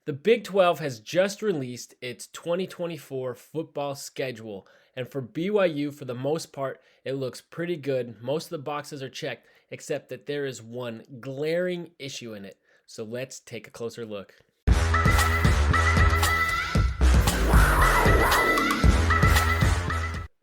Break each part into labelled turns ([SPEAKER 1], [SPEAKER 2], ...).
[SPEAKER 1] The Big 12 has just released its 2024 football schedule, and for BYU, for the most part, it looks pretty good. Most of the boxes are checked, except that there is one glaring issue in it. So let's take a closer look.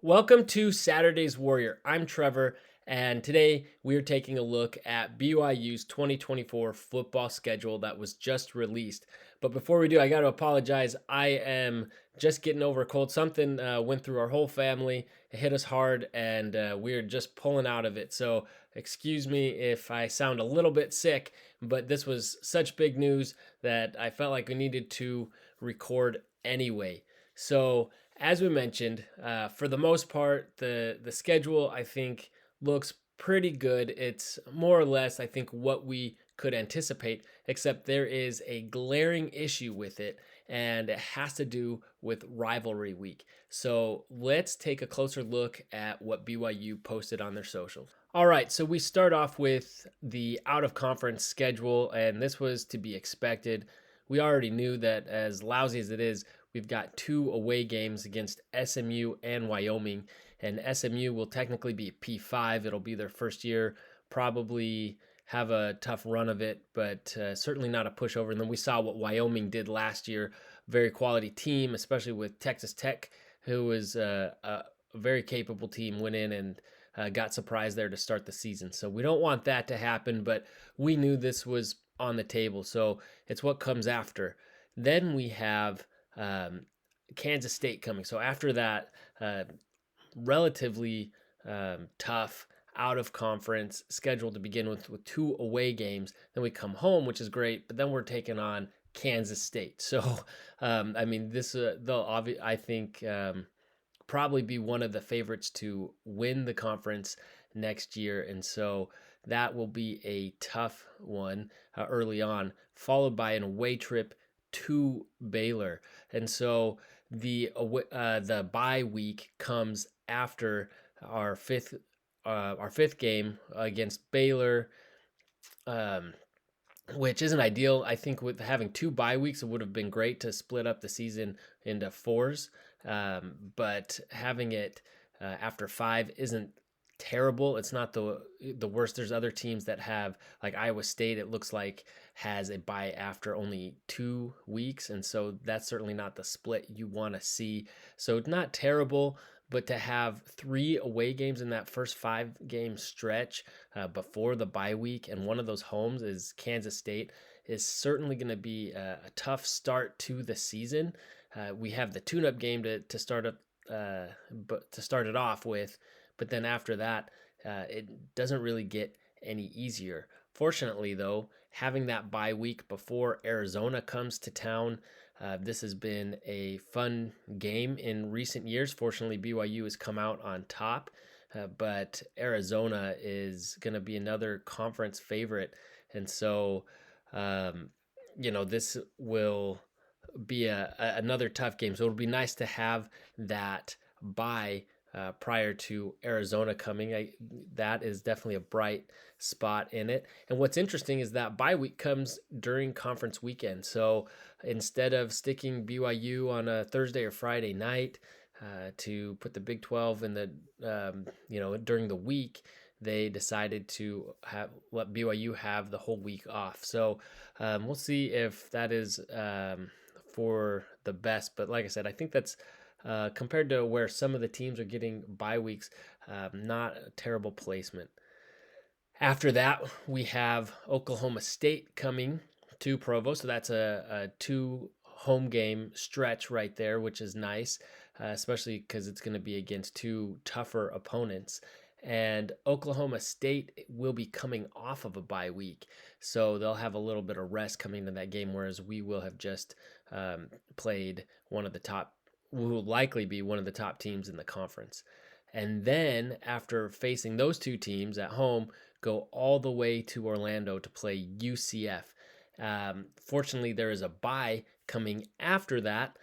[SPEAKER 1] Welcome to Saturday's Warrior. I'm Trevor, and today we are taking a look at BYU's 2024 football schedule that was just released. But before we do, I got to apologize. I am just getting over a cold. Something went through our whole family. It hit us hard, and we're just pulling out of it. So excuse me if I sound a little bit sick, but this was such big news that I felt like we needed to record anyway. So as we mentioned, for the most part, the schedule I think looks pretty good. It's more or less, I think, what we could anticipate, except there is a glaring issue with it, and it has to do with rivalry week. So let's take a closer look at what BYU posted on their socials. All right, so we start off with the out of conference schedule, and this was to be expected. We already knew that, as lousy as it is, we've got 2 away games against SMU and Wyoming, and SMU will technically be P5. It'll be their first year, probably have a tough run of it, but certainly not a pushover. And then we saw what Wyoming did last year, very quality team, especially with Texas Tech, who was a very capable team, went in and got surprised there to start the season. So we don't want that to happen, but we knew this was on the table, so it's what comes after. Then we have Kansas State coming. So after that, relatively tough out of conference schedule to begin with 2 away games. Then we come home, which is great, but then we're taking on Kansas State. So I mean, this they'll I think probably be one of the favorites to win the conference next year, and so that will be a tough one early on, followed by an away trip to Baylor. And so the bye week comes after our fifth game against Baylor, which isn't ideal. I think with having 2 bye weeks, it would have been great to split up the season into 4s, but having it after 5 isn't terrible. It's not the worst. There's other teams that have, like Iowa State, it looks like has a bye after only 2 weeks, and so that's certainly not the split you want to see. So it's not terrible, but to have 3 away games in that first 5-game stretch before the bye week, and one of those homes is Kansas State, is certainly going to be a tough start to the season. We have the tune-up game to start it off with. But then after that, it doesn't really get any easier. Fortunately, though, having that bye week before Arizona comes to town, this has been a fun game in recent years. Fortunately, BYU has come out on top, but Arizona is going to be another conference favorite. And so, this will be another tough game. So it'll be nice to have that bye prior to Arizona coming. That is definitely a bright spot in it. And what's interesting is that bye week comes during conference weekend. So instead of sticking BYU on a Thursday or Friday night to put the Big 12 in the during the week, they decided to let BYU have the whole week off. So we'll see if that is for the best. But like I said, I think that's compared to where some of the teams are getting bye weeks, not a terrible placement. After that, we have Oklahoma State coming to Provo, so that's a 2 home game stretch right there, which is nice, especially because it's going to be against 2 tougher opponents. And Oklahoma State will be coming off of a bye week, so they'll have a little bit of rest coming into that game, whereas we will have just played one of the top, will likely be one of the top teams in the conference. And then after facing those 2 teams at home, go all the way to Orlando to play UCF. Fortunately, there is a bye coming after that,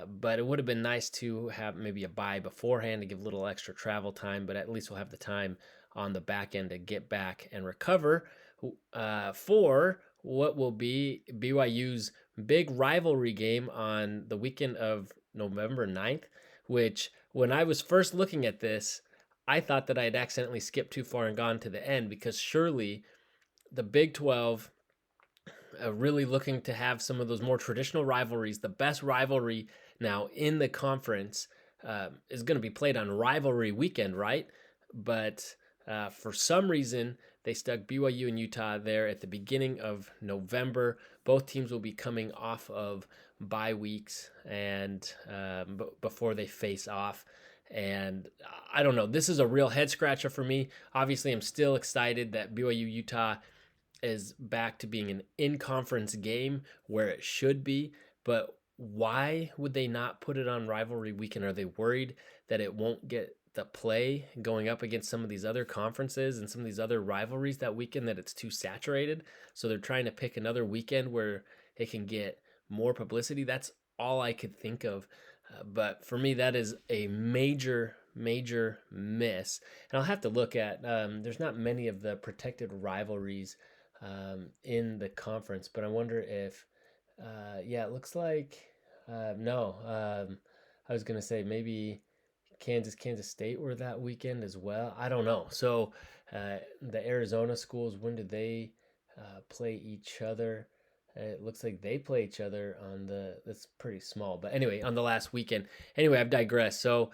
[SPEAKER 1] but it would have been nice to have maybe a bye beforehand to give a little extra travel time, but at least we'll have the time on the back end to get back and recover for what will be BYU's big rivalry game on the weekend of November 9th, which when I was first looking at this, I thought that I had accidentally skipped too far and gone to the end because surely the Big 12 really looking to have some of those more traditional rivalries. The best rivalry now in the conference is going to be played on rivalry weekend, right? But for some reason, they stuck BYU and Utah there at the beginning of November. Both teams will be coming off of bye weeks and before they face off. And I don't know. This is a real head scratcher for me. Obviously, I'm still excited that BYU Utah is back to being an in-conference game where it should be, but why would they not put it on rivalry weekend? Are they worried that it won't get the play going up against some of these other conferences and some of these other rivalries that weekend, that it's too saturated? So they're trying to pick another weekend where it can get more publicity. That's all I could think of. But for me, that is a major miss. And I'll have to look at, there's not many of the protected rivalries in the conference, but I wonder if, yeah, it looks like, no, I was going to say maybe Kansas State were that weekend as well. I don't know. So the Arizona schools, when did they play each other? It looks like they play each other on that's pretty small. But anyway, on the last weekend. Anyway, I've digressed. So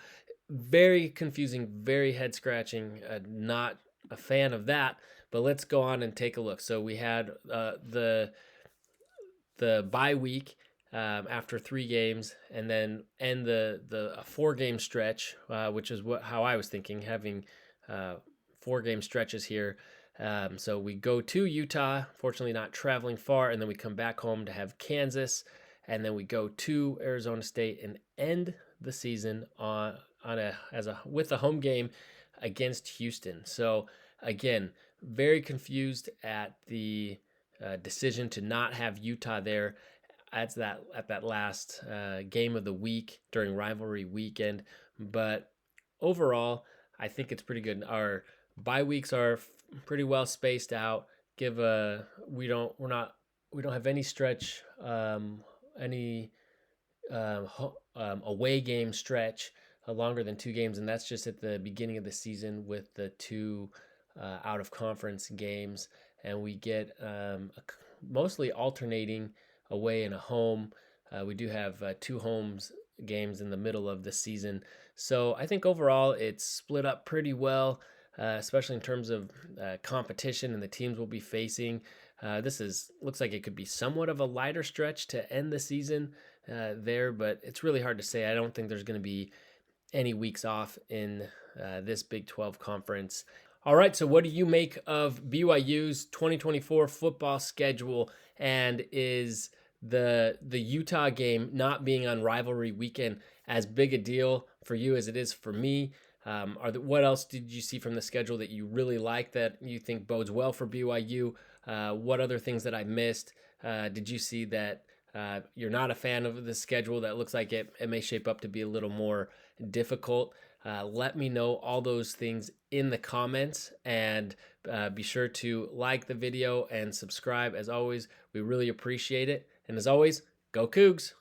[SPEAKER 1] very confusing, very head scratching. Not a fan of that. But let's go on and take a look. So we had the bye week after 3 games, and then end the 4 game stretch, which is how I was thinking, having 4 game stretches here. So we go to Utah, fortunately not traveling far, and then we come back home to have Kansas, and then we go to Arizona State and end the season with a home game against Houston. So again, very confused at the decision to not have Utah there at that last game of the week during rivalry weekend. But overall, I think it's pretty good. Our bye weeks are pretty well spaced out. We don't have any stretch, any away game stretch longer than 2 games, and that's just at the beginning of the season with the 2 out of conference games, and we get mostly alternating away and a home. We do have 2 homes games in the middle of the season, so I think overall it's split up pretty well, especially in terms of competition and the teams we'll be facing. Looks like it could be somewhat of a lighter stretch to end the season there, but it's really hard to say. I don't think there's going to be any weeks off in this Big 12 conference. All right, so what do you make of BYU's 2024 football schedule, and is the Utah game not being on rivalry weekend as big a deal for you as it is for me? What else did you see from the schedule that you really like that you think bodes well for BYU? What other things that I missed? Did you see that you're not a fan of the schedule that looks like it may shape up to be a little more difficult? Let me know all those things in the comments, and be sure to like the video and subscribe. As always, we really appreciate it. And as always, go Cougs!